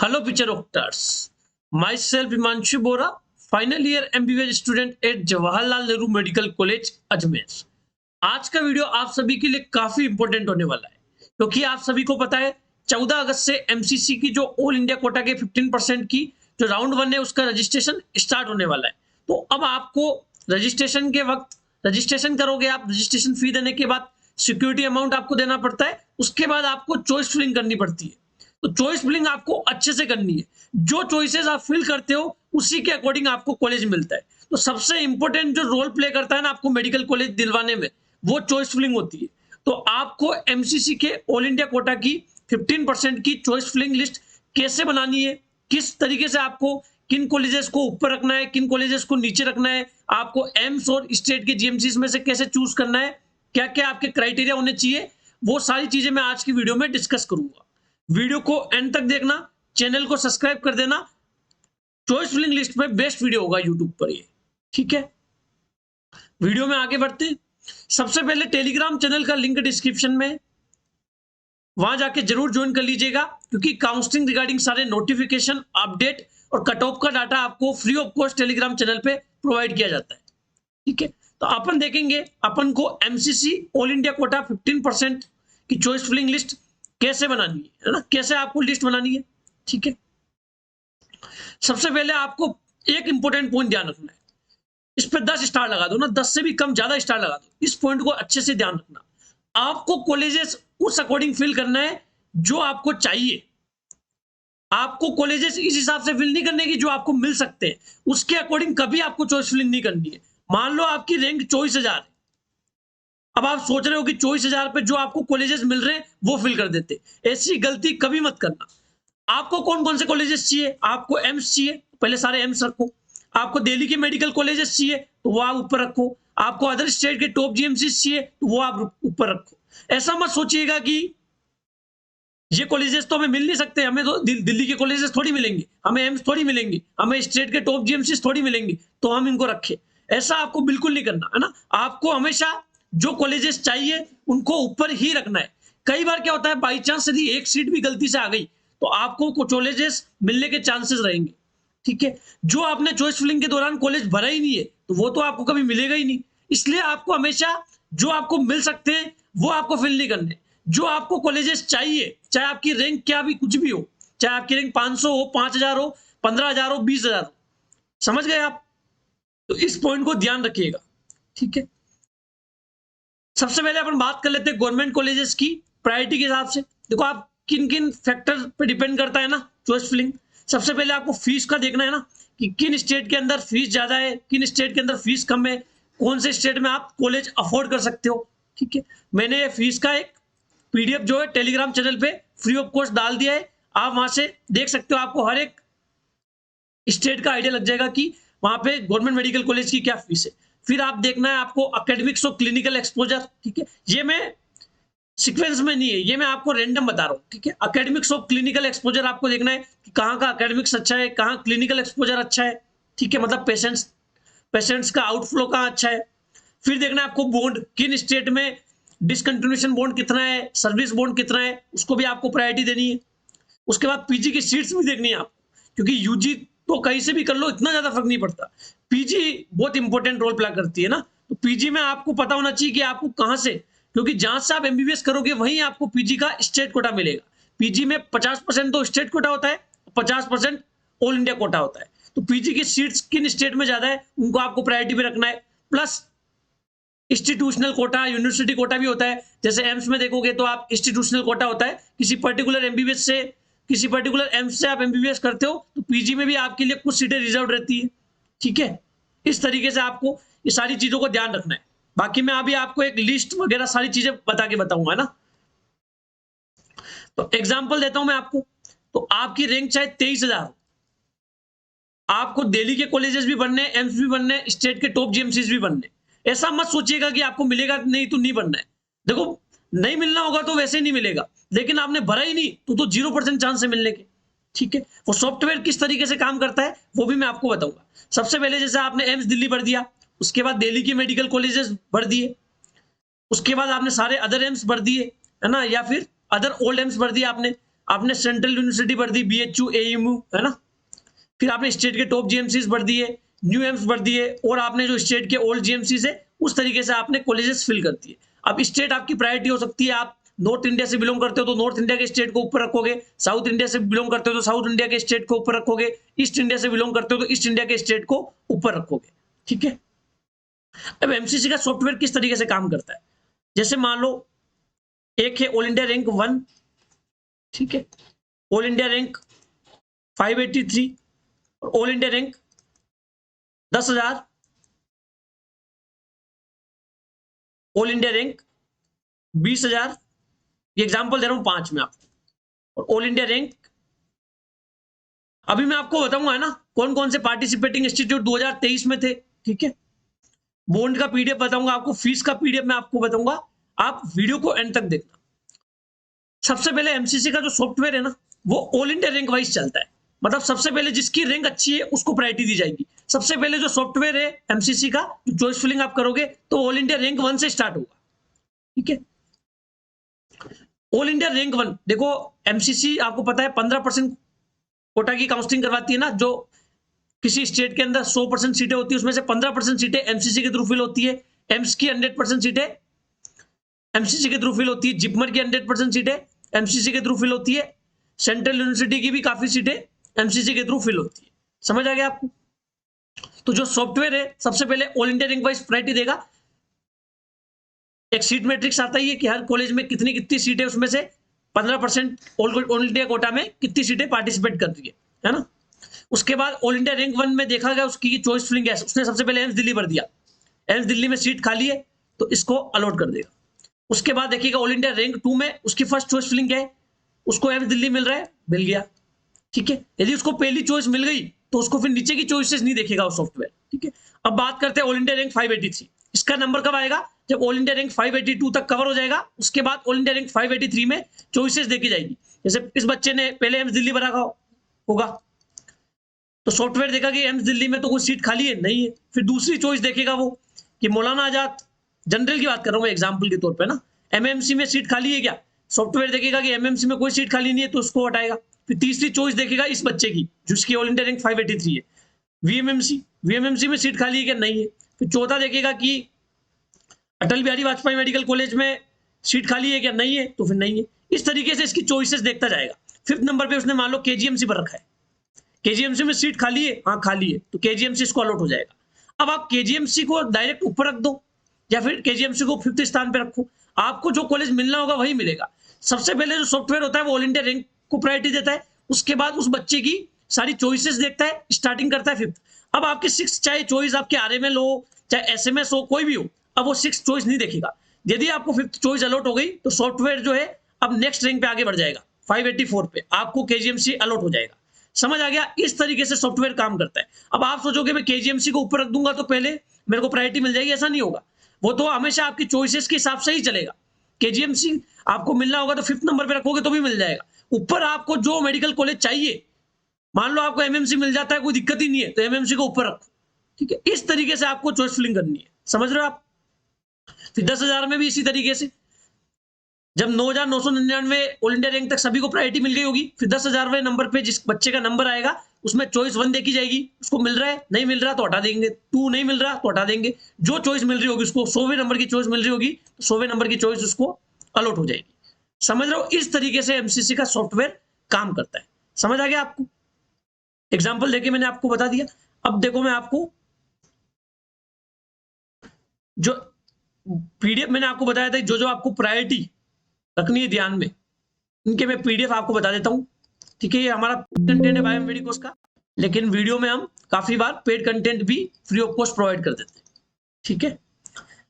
Hello, future doctors. Myself, Himanshu Bora, final year MBBS student at Jawaharlal Nehru medical college Ajmer. आज का video आप सभी के लिए काफी इंपॉर्टेंट होने वाला है क्योंकि आप सभी को पता है 14 अगस्त से एमसीसी की जो ऑल इंडिया कोटा के 15% की जो राउंड 1 है उसका रजिस्ट्रेशन स्टार्ट होने वाला है। तो अब आपको रजिस्ट्रेशन के वक्त रजिस्ट्रेशन करोगे, आप रजिस्ट्रेशन फी देने के बाद सिक्योरिटी अमाउंट आपको देना पड़ता है, उसके बाद आपको चॉइस फिलिंग करनी पड़ती है। तो चॉइस फिलिंग आपको अच्छे से करनी है, जो चॉइसेस आप फिल करते हो उसी के अकॉर्डिंग आपको कॉलेज मिलता है। तो सबसे इंपॉर्टेंट जो रोल प्ले करता है ना आपको मेडिकल कॉलेज दिलवाने में, वो चॉइस फिलिंग होती है। तो आपको एमसीसी के ऑल इंडिया कोटा की 15% की चॉइस फिलिंग लिस्ट कैसे बनानी है, किस तरीके से आपको किन कॉलेजेस को ऊपर रखना है, किन कॉलेजेस को नीचे रखना है, आपको एम्स और स्टेट के जीएमसीज में से कैसे चूज करना है, क्या क्या आपके क्राइटेरिया होने चाहिए, वो सारी चीजें मैं आज की वीडियो में डिस्कस करूंगा। वीडियो को एंड तक देखना, चैनल को सब्सक्राइब कर देना। चॉइस फिलिंग लिस्ट में बेस्ट वीडियो होगा यूट्यूब पर ये, ठीक है। वीडियो में आगे बढ़ते हैं। सबसे पहले टेलीग्राम चैनल का लिंक डिस्क्रिप्शन में, वहां जाके जरूर ज्वाइन कर लीजिएगा क्योंकि काउंसलिंग रिगार्डिंग सारे नोटिफिकेशन, अपडेट और कट ऑफ का डाटा आपको free of cost Telegram channel पे प्रोवाइड किया जाता है, ठीक है। तो अपन देखेंगे अपन को एमसीसी ऑल इंडिया कोटा 15% की चॉइस फिलिंग लिस्ट कैसे बनानी है ना, कैसे आपको लिस्ट बनानी है, ठीक है। सबसे पहले आपको एक इंपॉर्टेंट पॉइंट ध्यान रखना है, इस पे 10 स्टार लगा दो ना, 10 से भी कम ज्यादा स्टार लगा दो। इस पॉइंट को अच्छे से ध्यान रखना, आपको कॉलेजेस उस अकॉर्डिंग फिल करना है जो आपको चाहिए। आपको कॉलेजेस इस हिसाब से फिल नहीं करने की जो आपको मिल सकते हैं, उसके अकॉर्डिंग कभी आपको चॉइस फिलिंग नहीं करनी है। मान लो आपकी रैंक 24,000 है, अब आप सोच रहे हो कि 24,000 पे जो आपको कॉलेजेस मिल रहे हैं वो फिल कर देते, ऐसी गलती कभी मत करना। आपको कौन कौन से कॉलेजेस चाहिए, आपको एम्स चाहिए, पहले सारे एम्स रखो। आपको दिल्ली के मेडिकल कॉलेजेस चाहिए तो वो आप ऊपर रखो। आपको अदर स्टेट के टॉप जीएमसी चाहिए तो वो आप ऊपर रखो। ऐसा मत सोचिएगा कि ये कॉलेजेस तो हमें मिल नहीं सकते, हमें तो दिल्ली के कॉलेजेस थोड़ी मिलेंगे, हमें एम्स थोड़ी मिलेंगे, हमें स्टेट के टॉप जीएमसी थोड़ी मिलेंगे तो हम इनको रखें। ऐसा आपको बिल्कुल नहीं करना है ना। आपको हमेशा जो कॉलेजेस चाहिए उनको ऊपर ही रखना है। कई बार क्या होता है, बाई चांस यदि एक सीट भी गलती से आ गई तो आपको कॉलेजेस मिलने के चांसेस रहेंगे, ठीक है। जो आपने चॉइस फिलिंग के दौरान कॉलेज भरा ही नहीं है तो वो तो आपको कभी मिलेगा ही नहीं। इसलिए आपको हमेशा जो आपको मिल सकते हैं वो आपको फिल नहीं करने। जो आपको कॉलेजेस चाहिए, चाहे आपकी रैंक क्या भी कुछ भी हो, चाहे आपकी रैंक 500 हो, 5,000 हो, 15,000 हो, 20,000 हो, समझ गए आप। तो इस पॉइंट को ध्यान रखिएगा, ठीक है। सबसे पहले अपन बात कर लेते हैं गवर्नमेंट कॉलेजेस की प्रायोरिटी के हिसाब से। देखो आप किन किन फैक्टर पे डिपेंड करता है ना चॉइस फिलिंग। सबसे पहले आपको फीस का देखना है ना कि किन स्टेट के अंदर फीस ज्यादा है, किन स्टेट के अंदर फीस कम है, कौन से स्टेट में आप कॉलेज अफोर्ड कर सकते हो, ठीक है। मैंने फीस का एक पीडीएफ जो है टेलीग्राम चैनल पे फ्री ऑफ कॉस्ट डाल दिया है, आप वहां से देख सकते हो। आपको हर एक स्टेट का आइडिया लग जाएगा कि वहां पे गवर्नमेंट मेडिकल कॉलेज की क्या फीस है। फिर आप देखना है आपको एकेडमिक्स और क्लिनिकल एक्सपोजर, ठीक है। ये मैं सीक्वेंस में नहीं है, ये मैं आपको रैंडम बता रहा हूँ, ठीक है। एकेडमिक्स और क्लिनिकल एक्सपोजर आपको देखना है कि कहाँ का एकेडमिक्स अच्छा है, कहाँ क्लिनिकल एक्सपोजर अच्छा है, ठीक है। मतलब पेशेंट्स का आउटफ्लो कहाँ अच्छा है। फिर देखना है आपको बॉन्ड, किन स्टेट में डिसकंटिन्यूएशन बॉन्ड कितना है, सर्विस बॉन्ड कितना है, उसको भी आपको प्रायोरिटी देनी है। उसके बाद पीजी की सीट्स भी देखनी है आपको, क्योंकि यूजी तो कहीं से भी कर लो, इतना ज्यादा फर्क नहीं पड़ता, पीजी बहुत इंपॉर्टेंट रोल प्ले करती है ना। तो पीजी में आपको पता होना चाहिए कि आपको कहां से, क्योंकि जहां से आप एमबीबीएस करोगे वहीं आपको पीजी का स्टेट कोटा मिलेगा। पीजी में 50% तो स्टेट कोटा होता है, 50% ऑल इंडिया कोटा होता है। तो पीजी की सीट्स किन स्टेट में ज्यादा है उनको आपको प्रायोरिटी पे रखना है। Plus institutional quota, university quota भी होता है। जैसे एम्स में देखोगे तो आप इंस्टीट्यूशनल कोटा होता है, किसी पर्टिकुलर एमबीबीएस से, किसी पर्टिकुलर एम्स से आप एमबीबीएस करते हो तो पीजी में भी आपके लिए कुछ सीटें रिजर्व रहती है, ठीक है। इस तरीके से आपको ये सारी चीजों को ध्यान रखना है। बाकी मैं अभी आपको एक लिस्ट वगैरह सारी चीजें बता के बताऊंगा, है ना। तो एग्जांपल देता हूं मैं आपको। तो आपकी रैंक चाहे 23,000 हो, आपको दिल्ली के कॉलेजेस भी बनने, एम्स भी बनने, स्टेट के टॉप जीएमसीज भी बनने। ऐसा मत सोचिएगा कि आपको मिलेगा नहीं तो नहीं बनना है। देखो नहीं मिलना होगा तो वैसे ही नहीं मिलेगा, लेकिन आपने भरा ही नहीं तो 0% चांस है मिलने के, ठीक है। वो सॉफ्टवेयर किस तरीके से काम करता है वो भी मैं आपको बताऊंगा। सबसे पहले जैसे आपने एम्स दिल्ली भर दिया, उसके बाद दिल्ली के मेडिकल कॉलेजेस भर दिए, उसके बाद आपने सारे अदर एम्स भर दिए, है ना, या फिर अदर ओल्ड एम्स भर दिए आपने। आपने सेंट्रल यूनिवर्सिटी भर दी, BHU, AMU, है ना। फिर आपने स्टेट के टॉप GMCs भर दिए, न्यू एम्स भर दिए, और आपने जो स्टेट के ओल्ड GMCs है उस तरीके से आपने कॉलेजेस फिल कर दिए। अब स्टेट आपकी प्रायोरिटी हो सकती है, आप नॉर्थ इंडिया से बिलोंग करते हो तो नॉर्थ इंडिया के स्टेट को ऊपर रखोगे, साउथ इंडिया से बिलोंग करते हो तो साउथ इंडिया के स्टेट को ऊपर रखोगे, ईस्ट इंडिया से बिलोंग करते हो तो ईस्ट इंडिया के स्टेट को ऊपर रखोगे, ठीक है। अब MCC का सॉफ्टवेयर किस तरीके से काम करता है, जैसे मान लो एक है ऑल इंडिया रैंक 1, ठीक है, ऑल इंडिया रैंक 583 और all India rank 10,000, all India rank 20,000, ये एग्जाम्पल दे रहा हूं 5 में आपको, और ऑल इंडिया रैंक, अभी मैं आपको बताऊंगा है ना कौन कौन से पार्टिसिपेटिंग इंस्टीट्यूट 2023 में थे, ठीक है। बॉन्ड का PDF बताऊंगा आपको, फीस का PDF मैं आपको बताऊंगा, आप वीडियो को एंड तक देखना। सबसे पहले MCC का जो सॉफ्टवेयर है ना वो ऑल इंडिया रैंक वाइज चलता है, मतलब सबसे पहले जिसकी रैंक अच्छी है उसको प्रायोरिटी दी जाएगी। सबसे पहले जो सॉफ्टवेयर है MCC का, जो चॉइस फिलिंग आप करोगे तो ऑल इंडिया रैंक 1 से स्टार्ट होगा, ठीक है। ऑल इंडिया रैंक 1, देखो MCC आपको पता है 15% कोटा की काउंसलिंग करवाती है ना, जो किसी स्टेट के अंदर 100% सीटें होती है उसमें से 15% सीटें MCC के थ्रू फिल होती है। एम्स की 100% सीटें MCC के थ्रू फिल होती है, जिपमर की 100% सीटें MCC के थ्रू फिल होती है, सेंट्रल यूनिवर्सिटी की भी काफी सीटें MCC के थ्रू फिल होती है। समझ आ गया आपको। तो जो सॉफ्टवेयर है सबसे पहले all India rank wise priority देगा, एक सीट मैट्रिक्स आता ही है कि हर कॉलेज में कितनी कितनी सीटें, उसमें से 15% ऑल इंडिया कोटा में कितनी सीटें पार्टिसिपेट कर रही है ना। उसके बाद ऑल इंडिया रैंक 1 में देखा गया उसकी चॉइस फिलिंग है, उसने सबसे पहले एम्स दिल्ली भर दिया, एम्स दिल्ली में सीट खाली है तो इसको अलॉट कर देगा। उसके बाद देखिएगा ऑल इंडिया रैंक 2 में उसकी फर्स्ट चॉइस फिलिंग क्या है, उसको एम्स दिल्ली मिल रहा है, मिल गया, ठीक है। यदि उसको पहली चॉइस मिल गई तो उसको फिर नीचे की चॉइसेस नहीं देखेगा वो सॉफ्टवेयर, ठीक है। अब बात करते हैं ऑल इंडिया रैंक 583, इसका नंबर कब आएगा, जब ऑल इंडिया रैंक 582 तक कवर हो जाएगा। उसके बाद ऑल इंडिया रैंक 583 में चॉइसेस देखी जाएगी, जैसे इस बच्चे ने पहले एम्स दिल्ली भरा होगा तो सॉफ्टवेयर देखा कि एम्स दिल्ली में तो कोई सीट खाली है, नहीं है, फिर दूसरी चॉइस देखेगा वो कि मौलाना आजाद, जनरल की बात कर रहा हूँ एग्जाम्पल के तौर पर ना, MMC में सीट खाली है क्या, सॉफ्टवेयर देखेगा कि MMC में कोई सीट खाली नहीं है तो उसको हटाएगा। फिर तीसरी चॉइस देखेगा इस बच्चे की जिसकी ऑल इंडिया रैंक 583 है, VMMC में सीट खाली है क्या, नहीं है। फिर चौथा देखेगा कि अटल बिहारी वाजपेयी मेडिकल कॉलेज में सीट खाली है क्या, नहीं है, तो फिर नहीं है। इस तरीके से इसकी चॉइसेस देखता जाएगा। 5th नंबर पे उसने मान लो KGMC पर रखा है, KGMC में सीट खाली है, हाँ खाली है, तो KGMC इसको अलॉट हो जाएगा। अब आप KGMC को डायरेक्ट ऊपर रख दो या फिर KGMC को 5th स्थान पे रखो, आपको जो कॉलेज मिलना होगा वही मिलेगा। सबसे पहले जो सॉफ्टवेयर होता है वो ऑल इंडिया रैंक को प्रायोरिटी देता है, उसके बाद उस बच्चे की सारी चॉइसेस देखता है, स्टार्टिंग करता है 5th। अब आपके 6th, चाहे चॉइस आपके RML हो चाहे SMS हो कोई भी हो, अब वो 6th चॉइस नहीं देखेगा। यदि आपको 5th चॉइस अलॉट हो गई तो सॉफ्टवेयर जो है अब नेक्स्ट रैंक पे आगे बढ़ जाएगा, 584 पे आपको KGMC अलॉट हो जाएगा। समझ आ गया, इस तरीके से सॉफ्टवेयर काम करता है। अब आप सोचोगे मैं KGMC को ऊपर रख दूंगा तो पहले मेरे को प्रायोरिटी मिल जाएगी, ऐसा नहीं होगा, वो तो हमेशा आपकी चॉइसेस के हिसाब से ही चलेगा। KGMC आपको मिलना होगा तो 5th नंबर पे रखोगे तो भी मिल जाएगा। ऊपर आपको जो मेडिकल कॉलेज चाहिए, मान लो आपको MMC मिल जाता है, कोई दिक्कत ही नहीं है, तो MMC को ऊपर रखो, ठीक है। इस तरीके से आपको चॉइस फिलिंग करनी है, समझ रहे हो आप। फिर 10,000 में भी इसी तरीके से, जब 9,999 ऑल इंडिया रैंक तक सभी को प्रायोरिटी मिल गई होगी, फिर 10,000वें नंबर पे जिस बच्चे का नंबर आएगा उसमें चॉइस 1 देखी जाएगी, उसको मिल रहा है, नहीं मिल रहा तो हटा देंगे, 2 नहीं मिल रहा तो हटा देंगे, जो चॉइस मिल रही होगी उसको 100वें नंबर की चॉइस मिल रही होगी तो 100वें नंबर की चॉइस उसको अलॉट हो जाएगी। समझ रहे हो, इस तरीके से MCC का सॉफ्टवेयर काम करता है। समझ आ गया आपको, एग्जाम्पल देके मैंने आपको बता दिया। अब देखो मैं आपको जो PDF मैंने आपको बताया था, जो जो आपको प्रायोरिटी रखनी है ध्यान में, इनके मैं PDF आपको बता देता हूं, ठीक है। ये हमारा कंटेंट है बायोमेडिकोस का, लेकिन वीडियो में हम काफी बार पेड कंटेंट भी फ्री ऑफ कॉस्ट प्रोवाइड कर देते हैं, ठीक है।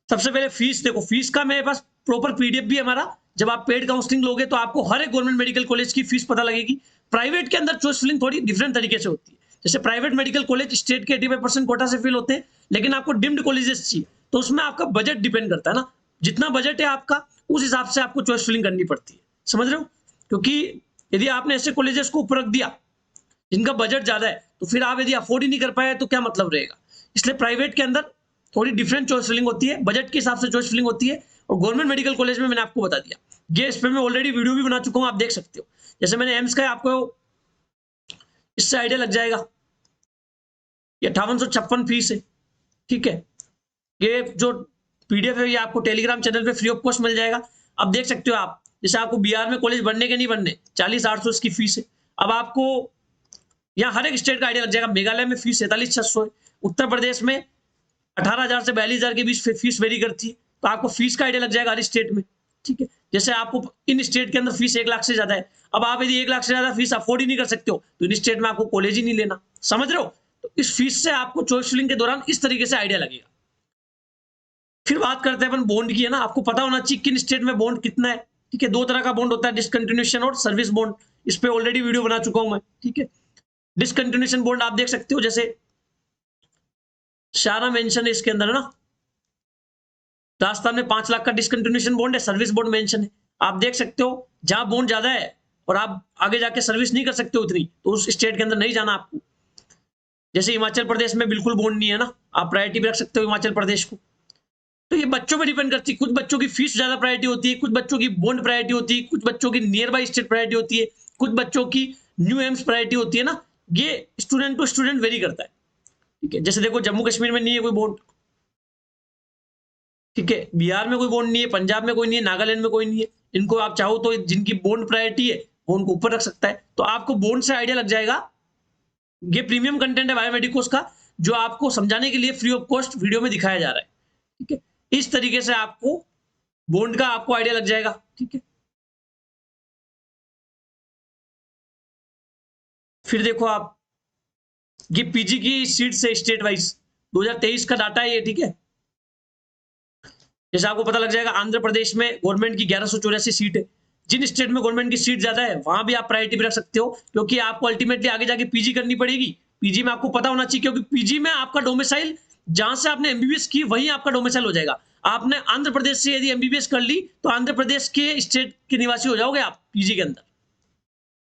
सबसे पहले फीस देखो, फीस का मेरे पास प्रॉपर PDF भी हमारा, जब आप पेड काउंसलिंग लोगे तो आपको हर एक गवर्नमेंट मेडिकल कॉलेज की फीस पता लगेगी। प्राइवेट के अंदर चॉइस फिलिंग थोड़ी डिफरेंट तरीके से होती है, जैसे प्राइवेट मेडिकल कॉलेज स्टेट के 85% कोटा से फिल होते हैं, लेकिन आपको डिम्ड कॉलेजेस चाहिए तो उसमें आपका बजट डिपेंड करता है ना, जितना बजट है आपका उस हिसाब से आपको चॉइस फिलिंग करनी पड़ती है, समझ रहे हो। क्योंकि यदि आपने ऐसे कॉलेजेस को ऊपर रख दिया जिनका बजट ज्यादा है तो फिर आप यदि अफोर्ड ही नहीं कर पाए तो क्या मतलब रहेगा। इसलिए प्राइवेट के अंदर थोड़ी डिफरेंट चॉइस फिलिंग होती है, बजट के हिसाब से चॉइस फिलिंग होती है। और गवर्नमेंट मेडिकल कॉलेज में मैंने आपको बता दिया, ये इस पर मैं ऑलरेडी वीडियो भी बना चुका हूं, आप देख सकते हो। जैसे मैंने एम्स का आपको इससे आइडिया लग जाएगा, ये 5856 फीस है, ठीक है। ये जो पीडीएफ है ये आपको टेलीग्राम चैनल पे फ्री ऑफ कॉस्ट मिल जाएगा। अब देख सकते हो आप, जैसे आपको बिहार में कॉलेज बनने के नहीं बनने, 40,800 इसकी फीस है। अब आपको यहाँ हर एक स्टेट का आइडिया लग जाएगा। मेघालय में फीस 47,600 है, उत्तर प्रदेश में 18,000 से 42,000 के बीच फीस वेरी करती है, तो आपको फीस का आइडिया लग जाएगा हर स्टेट में, ठीक है। जैसे आपको इन स्टेट के अंदर फीस 1 लाख से ज्यादा है, अब आप यदि 1 लाख से ज्यादा फीस अफोर्ड ही नहीं कर सकते हो तो इन स्टेट में आपको कॉलेज ही नहीं लेना, समझ रहे हो। तो इस फीस से आपको चॉइस फिलिंग के दौरान इस तरीके से आइडिया लगेगा। फिर बात करते हैं अपन बॉन्ड की, है ना। आपको पता होना चाहिए किन स्टेट में बॉन्ड कितना है, ठीक है। 2 तरह का बॉन्ड होता है, डिसकंटिन्यूएशन और सर्विस बॉन्ड। इस पे ऑलरेडी वीडियो बना चुका हूं मैं, ठीक है। डिसकंटिन्यूएशन बॉन्ड आप देख सकते हो, जैसे सारा मेंशन है इसके अंदर, है ना। राजस्थान में 5 लाख का डिसकंटिन्यूएशन बॉन्ड है, सर्विस बॉन्ड मेंशन है। आप देख सकते हो जहां बॉन्ड ज्यादा है और आप आगे जाके सर्विस नहीं कर सकते उतनी, तो उस स्टेट के अंदर नहीं जाना आपको। जैसे हिमाचल प्रदेश में बिल्कुल बॉन्ड नहीं है ना, आप प्रायोरिटी भी रख सकते हो हिमाचल प्रदेश को। तो ये बच्चों पे डिपेंड करती है, कुछ बच्चों की फीस ज्यादा प्रायोरिटी होती है, कुछ बच्चों की बॉन्ड प्रायोरिटी होती है, कुछ बच्चों की नियर बाई स्टेट प्रायोरिटी होती है, कुछ बच्चों की न्यू एम्स प्रायोरिटी होती है ना। ये स्टूडेंट टू स्टूडेंट वेरी करता है, ठीक है। जैसे देखो जम्मू कश्मीर में नहीं है कोई बॉन्ड, ठीक है। बिहार में कोई बॉन्ड नहीं है, पंजाब में कोई नहीं है, नागालैंड में कोई नहीं है। इनको आप चाहो तो जिनकी बॉन्ड प्रायोरिटी है वो उनको ऊपर रख सकता है। तो आपको बॉन्ड से आइडिया लग जाएगा। ये प्रीमियम कंटेंट है बायोमेडिकोस का, जो आपको समझाने के लिए फ्री ऑफ कॉस्ट वीडियो में दिखाया जा रहा है, ठीक है। इस तरीके से आपको बॉन्ड का आपको आइडिया लग जाएगा, ठीक है। फिर देखो आप, ये पीजी की सीट से स्टेट वाइज 2023 का डाटा है ये, ठीक है। जैसे आपको पता लग जाएगा आंध्र प्रदेश में गवर्नमेंट की 1184 सीट है। जिन स्टेट में गवर्नमेंट की सीट ज्यादा है वहां भी आप प्रायोरिटी भी रख सकते हो, क्योंकि आपको अल्टीमेटली आगे जाके पीजी करनी पड़ेगी। पीजी में आपको पता होना चाहिए, क्योंकि पीजी में आपका डोमिसाइल जहां से आपने एमबीबीएस की वहीं आपका डोमिसाइल हो जाएगा। आपने आंध्र प्रदेश से यदि एमबीबीएस कर ली तो आंध्र प्रदेश के स्टेट के निवासी हो जाओगे आप पीजी के अंदर।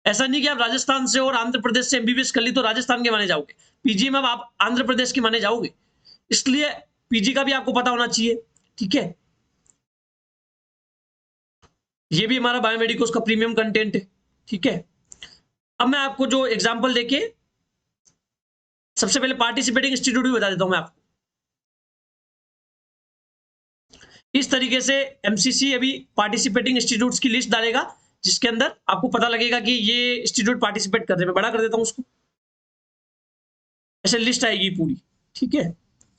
ऐसा नहीं कि आप राजस्थान से और आंध्र प्रदेश से एमबीबीएस कर ली तो राजस्थान के माने जाओगे, पीजी में आप आंध्र प्रदेश के माने जाओगे। इसलिए पीजी का भी आपको पता होना चाहिए, ठीक है। ये भी हमारा बायोमेडिकोस का प्रीमियम कंटेंट है, ठीक है। अब मैं आपको जो एग्जांपल देके सबसे पहले पार्टिसिपेटिंग इंस्टीट्यूट भी बता देता हूं मैं आपको। इस तरीके से एमसीसी अभी पार्टिसिपेटिंग इंस्टीट्यूट्स की लिस्ट डालेगा, जिसके अंदर आपको पता लगेगा कि ये इंस्टीट्यूट पार्टिसिपेट कर रहे हैं। मैं बड़ा कर देता हूं उसको, ऐसे लिस्ट आएगी पूरी, ठीक है,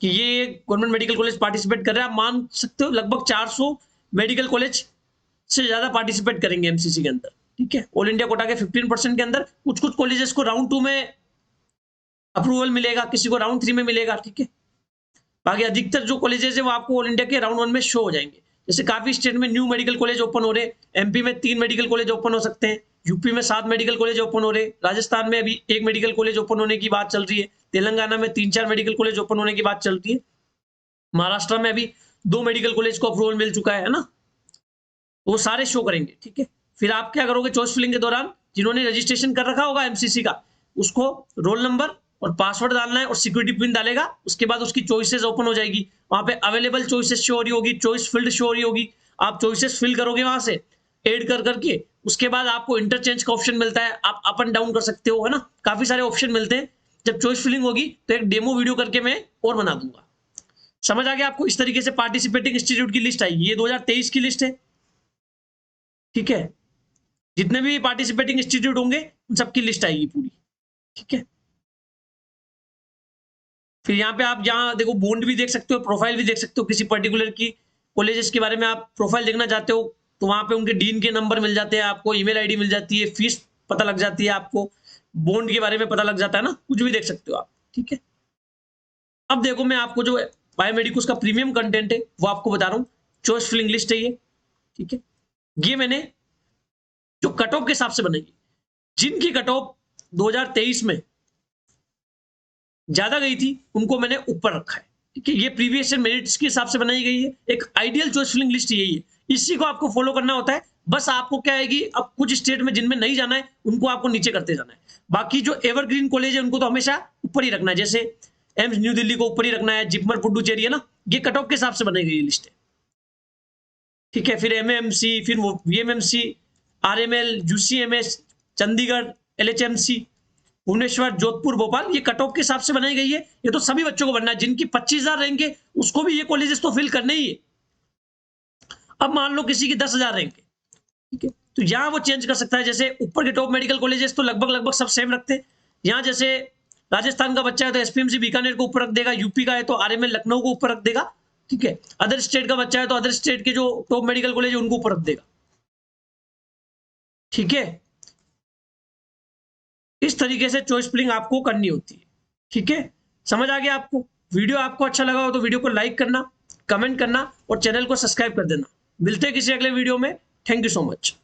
कि ये गवर्नमेंट मेडिकल कॉलेज पार्टिसिपेट कर रहे हैं। आप मान सकते हो लगभग 400 मेडिकल कॉलेज से ज्यादा पार्टिसिपेट करेंगे एमसीसी के अंदर, ठीक है। ऑल इंडिया कोटा के 15% के अंदर कुछ कुछ कॉलेजेस को राउंड 2 में अप्रूवल मिलेगा, किसी को राउंड 3 में मिलेगा, ठीक है। बाकी अधिकतर जो कॉलेजेस है वो आपको ऑल इंडिया के राउंड 1 में शो हो जाएंगे। जैसे काफी स्टेट में न्यू मेडिकल कॉलेज ओपन हो रहे हैं, एमपी में 3 मेडिकल कॉलेज ओपन हो सकते हैं, यूपी में 7 मेडिकल कॉलेज ओपन हो रहे हैं, राजस्थान में अभी 1 मेडिकल कॉलेज ओपन होने की बात चल रही है, तेलंगाना में 3-4 मेडिकल कॉलेज ओपन होने की बात चल रही है, महाराष्ट्र में अभी 2 मेडिकल कॉलेज को अप्रूवल मिल चुका है ना। वो सारे शो करेंगे, ठीक है। फिर आप क्या करोगे, चॉइस फिलिंग के दौरान जिन्होंने रजिस्ट्रेशन कर रखा होगा एमसीसी का, उसको रोल नंबर और पासवर्ड डालना है और सिक्योरिटी पिन डालेगा। उसके बाद उसकी चॉइसेस ओपन हो जाएगी, वहां पे अवेलेबल चॉइसेस शो हो रही होगी, चॉइस फील्ड शो हो रही होगी। आप चॉइसेस फिल करोगे वहां से ऐड कर करके, उसके बाद आपको इंटरचेंज का ऑप्शन मिलता है, आप अप एंड डाउन कर सकते हो, है ना। काफी सारे ऑप्शन मिलते हैं। जब चॉइस फिलिंग होगी तो एक डेमो वीडियो करके मैं और बना दूंगा। समझ आ गया आपको। इस तरीके से पार्टिसिपेटिंग इंस्टीट्यूट की लिस्ट आएगी, ये 2023 की लिस्ट है, ठीक है। जितने भी पार्टिसिपेटिंग इंस्टीट्यूट होंगे उन सबकी लिस्ट आएगी पूरी, ठीक है। फिर यहाँ पे आप यहाँ देखो बॉन्ड भी देख सकते हो, प्रोफाइल भी देख सकते हो। किसी पर्टिकुलर की कॉलेजेस के बारे में आप प्रोफाइल देखना चाहते हो तो वहां पे उनके डीन के नंबर मिल जाते हैं, आपको ईमेल आईडी मिल जाती है, फीस पता लग जाती है, आपको बॉन्ड के बारे में पता लग जाता है ना, कुछ भी देख सकते हो आप, ठीक है। अब देखो मैं आपको जो बायोमेडिकोस का प्रीमियम कंटेंट है वो आपको बता रहा हूँ। चॉइस फिलिंग लिस्ट है ये, ठीक है। ये मैंने जो कट ऑफ के हिसाब से बनाई, जिनकी कट ऑफ 2023 में ज्यादा गई थी उनको मैंने ऊपर रखा है, ठीक है। ये प्रीवियस ईयर मेरिट्स के हिसाब से बनाई गई है। एक आइडियल चॉइस फिलिंग लिस्ट यही है, इसी को आपको फॉलो करना होता है। बस आपको क्या है कि अब कुछ स्टेट में जिनमें नहीं जाना है उनको आपको नीचे करते जाना है। बाकी जो एवरग्रीन कॉलेज है उनको तो हमेशा ऊपर ही रखना है। जैसे एम्स न्यू दिल्ली को ऊपर ही रखना है, जिपमर पुडुचेरी है ना, ये कट ऑफ के हिसाब से बनाई गई लिस्ट है, ठीक है। फिर एमएमसी, फिर VMMC, RML, UCMS, Chandigarh, LHMC, Bhubaneswar, Jodhpur, Bhopal, ये कट ऑफ के हिसाब से बनाई गई है। ये तो सभी बच्चों को बनना है, जिनकी 25,000 रैंक है उसको भी ये कॉलेजेस तो फिल करने ही है। अब मान लो किसी की 10,000 रैंक है, ठीक है, तो यहाँ वो चेंज कर सकता है। जैसे ऊपर के टॉप मेडिकल कॉलेजेस तो लगभग सब सेम रखते हैं। यहाँ जैसे राजस्थान का बच्चा है तो SPMC बीकानेर को ऊपर रख देगा, यूपी का है तो RML लखनऊ को ऊपर रख देगा, ठीक है। अदर स्टेट का बच्चा है तो अदर स्टेट के जो टॉप मेडिकल कॉलेज है उनको ऊपर रख देगा, ठीक है। इस तरीके से चॉइस फिलिंग आपको करनी होती है, ठीक है। समझ आ गया आपको? वीडियो आपको अच्छा लगा हो तो वीडियो को लाइक करना, कमेंट करना और चैनल को सब्सक्राइब कर देना। मिलते हैं किसी अगले वीडियो में। Thank you so much.